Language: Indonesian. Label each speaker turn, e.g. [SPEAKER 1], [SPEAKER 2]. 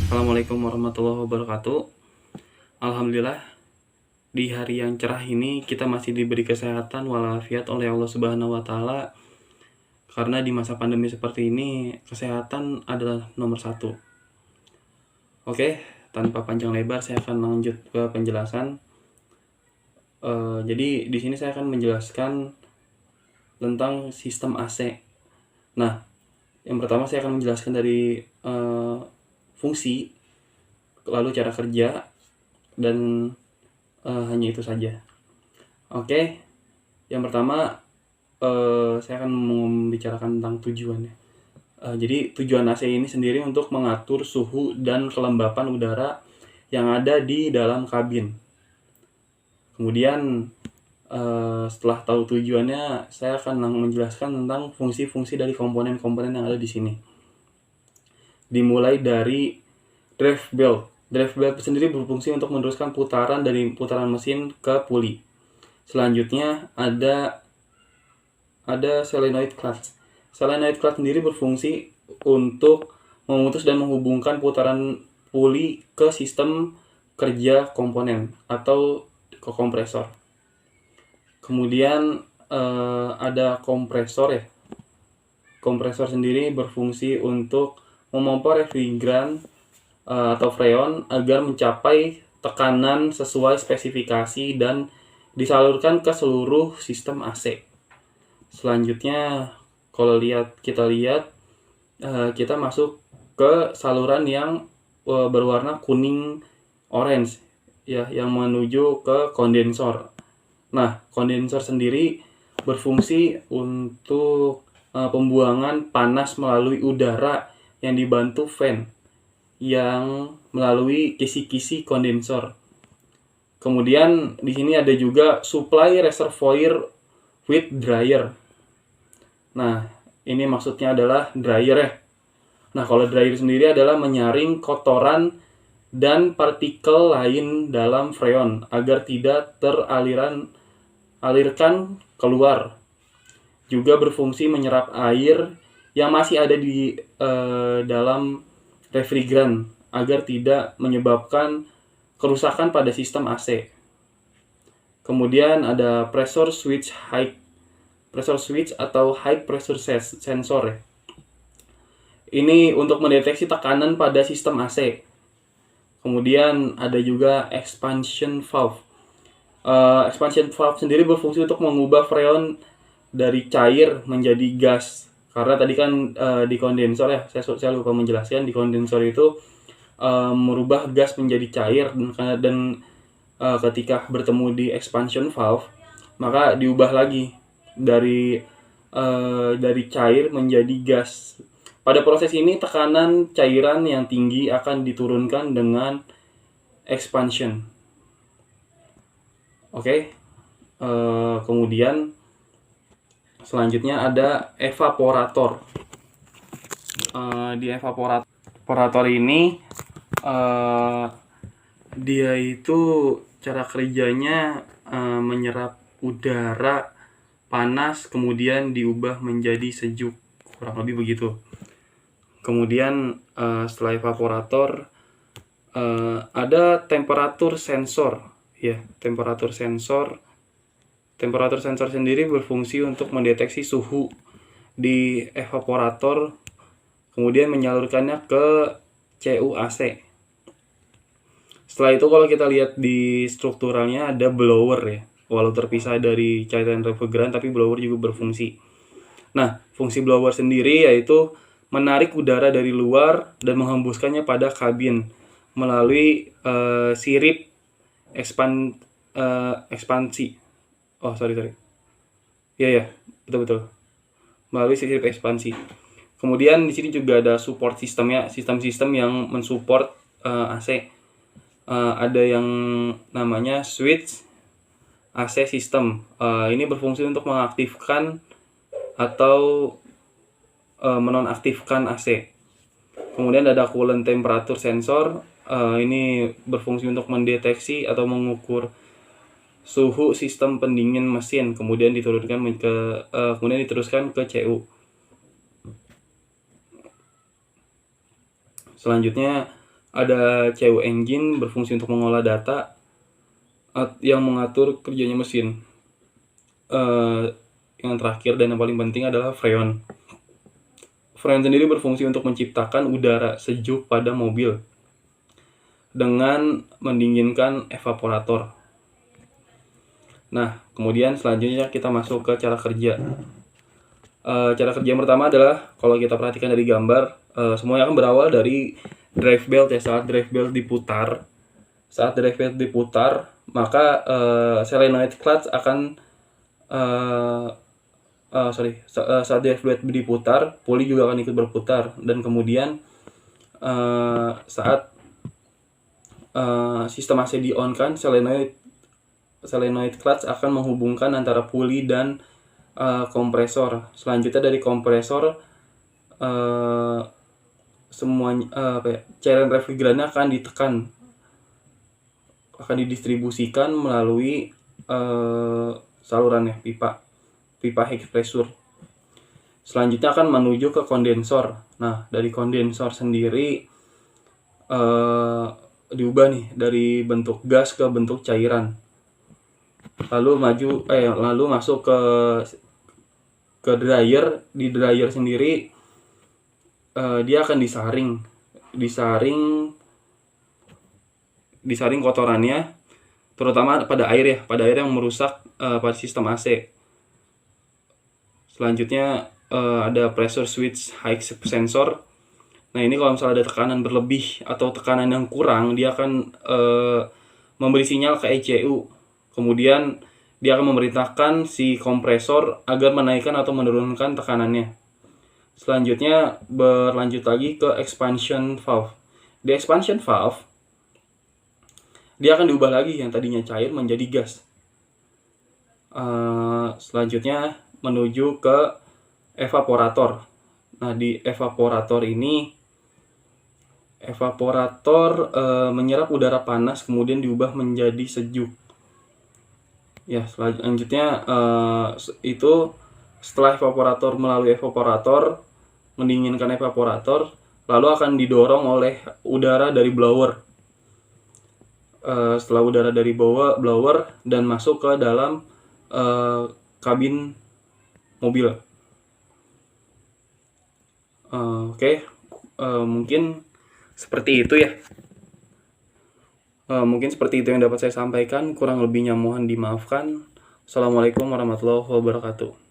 [SPEAKER 1] Assalamualaikum warahmatullahi wabarakatuh. Alhamdulillah, di hari yang cerah ini kita masih diberi kesehatan walafiat oleh Allah Subhanahu wa Ta'ala, karena di masa pandemi seperti ini kesehatan adalah nomor satu. Oke, tanpa panjang lebar saya akan lanjut ke penjelasan. Jadi di sini saya akan menjelaskan tentang sistem AC. Nah, yang pertama saya akan menjelaskan dari fungsi, lalu cara kerja, dan hanya itu saja. Oke, yang pertama saya akan membicarakan tentang tujuannya. Jadi tujuan AC ini sendiri untuk mengatur suhu dan kelembapan udara yang ada di dalam kabin. Kemudian setelah tahu tujuannya, saya akan menjelaskan tentang fungsi-fungsi dari komponen-komponen yang ada di sini. Dimulai dari drive belt. Drive belt sendiri berfungsi untuk meneruskan putaran dari putaran mesin ke puli. Selanjutnya ada solenoid clutch. Solenoid clutch sendiri berfungsi untuk memutus dan menghubungkan putaran puli ke sistem kerja komponen atau ke kompresor. Kemudian ada kompresor ya. Kompresor sendiri berfungsi untuk memompa refrigeran atau freon agar mencapai tekanan sesuai spesifikasi dan disalurkan ke seluruh sistem AC. Selanjutnya, kalau kita lihat kita masuk ke saluran yang berwarna kuning orange ya, yang menuju ke kondensor. Nah, kondensor sendiri berfungsi untuk pembuangan panas melalui udara yang dibantu fan yang melalui kisi-kisi kondensor. Kemudian di sini ada juga supply reservoir with dryer. Nah, ini maksudnya adalah dryer ya. Nah, kalau dryer sendiri adalah menyaring kotoran dan partikel lain dalam freon agar tidak teralirkan keluar. Juga berfungsi menyerap air yang masih ada di dalam refrigeran agar tidak menyebabkan kerusakan pada sistem AC. Kemudian ada pressure switch atau high pressure sensor ya. Ini untuk mendeteksi tekanan pada sistem AC. Kemudian ada juga expansion valve. Expansion valve sendiri berfungsi untuk mengubah freon dari cair menjadi gas. Karena tadi kan di kondensor ya, saya lupa menjelaskan, di kondensor itu merubah gas menjadi cair, dan ketika bertemu di expansion valve maka diubah lagi dari cair menjadi gas. Pada proses ini tekanan cairan yang tinggi akan diturunkan dengan expansion. Oke. Kemudian selanjutnya ada evaporator. Di evaporator ini dia itu cara kerjanya menyerap udara panas kemudian diubah menjadi sejuk, kurang lebih begitu. Kemudian setelah evaporator ada temperatur sensor ya. Temperatur sensor sendiri berfungsi untuk mendeteksi suhu di evaporator kemudian menyalurkannya ke CUAC. Setelah itu kalau kita lihat di strukturalnya ada blower ya. Walau terpisah dari cairan refrigeran tapi blower juga berfungsi. Nah, fungsi blower sendiri yaitu menarik udara dari luar dan menghembuskannya pada kabin melalui sirip ekspansi. Iya, betul. Melalui sirip ekspansi. Kemudian di sini juga ada support sistemnya, sistem yang mensupport AC. Ada yang namanya switch AC system. Ini berfungsi untuk mengaktifkan atau menonaktifkan AC. Kemudian ada coolant temperature sensor. Ini berfungsi untuk mendeteksi atau mengukur suhu sistem pendingin mesin, kemudian diteruskan ke CU. Selanjutnya Ada CU Engine berfungsi untuk mengolah data yang mengatur kerjanya mesin. Yang terakhir dan yang paling penting adalah Freon. Freon sendiri berfungsi untuk menciptakan udara sejuk pada mobil dengan mendinginkan evaporator. Nah, kemudian selanjutnya kita masuk ke cara kerja. Cara kerja yang pertama adalah kalau kita perhatikan dari gambar, semuanya akan berawal dari drive belt ya. Saat drive belt diputar, maka solenoid clutch akan saat drive belt diputar, puli juga akan ikut berputar, dan kemudian saat sistem AC di-on-kan, solenoid clutch akan menghubungkan antara puli dan kompresor. Selanjutnya dari kompresor semuanya cairan refrigerannya akan ditekan, akan didistribusikan melalui salurannya, pipa high pressure. Selanjutnya akan menuju ke kondensor. Nah, dari kondensor sendiri diubah nih dari bentuk gas ke bentuk cairan. Lalu masuk ke dryer. Di dryer sendiri dia akan disaring kotorannya, terutama pada air yang merusak pada sistem AC. Selanjutnya ada pressure switch high sensor. Nah, ini kalau misalnya ada tekanan berlebih atau tekanan yang kurang, dia akan memberi sinyal ke ECU. Kemudian dia akan memerintahkan si kompresor agar menaikkan atau menurunkan tekanannya. Selanjutnya berlanjut lagi ke expansion valve. Di expansion valve dia akan diubah lagi yang tadinya cair menjadi gas. Selanjutnya menuju ke evaporator. Nah, di evaporator ini menyerap udara panas kemudian diubah menjadi sejuk. Ya, selanjutnya itu setelah melalui evaporator mendinginkan evaporator, lalu akan didorong oleh udara dari blower. Setelah udara dari blower dan masuk ke dalam kabin mobil. Mungkin seperti itu ya. Mungkin seperti itu yang dapat saya sampaikan. Kurang lebihnya mohon dimaafkan. Assalamualaikum warahmatullahi wabarakatuh.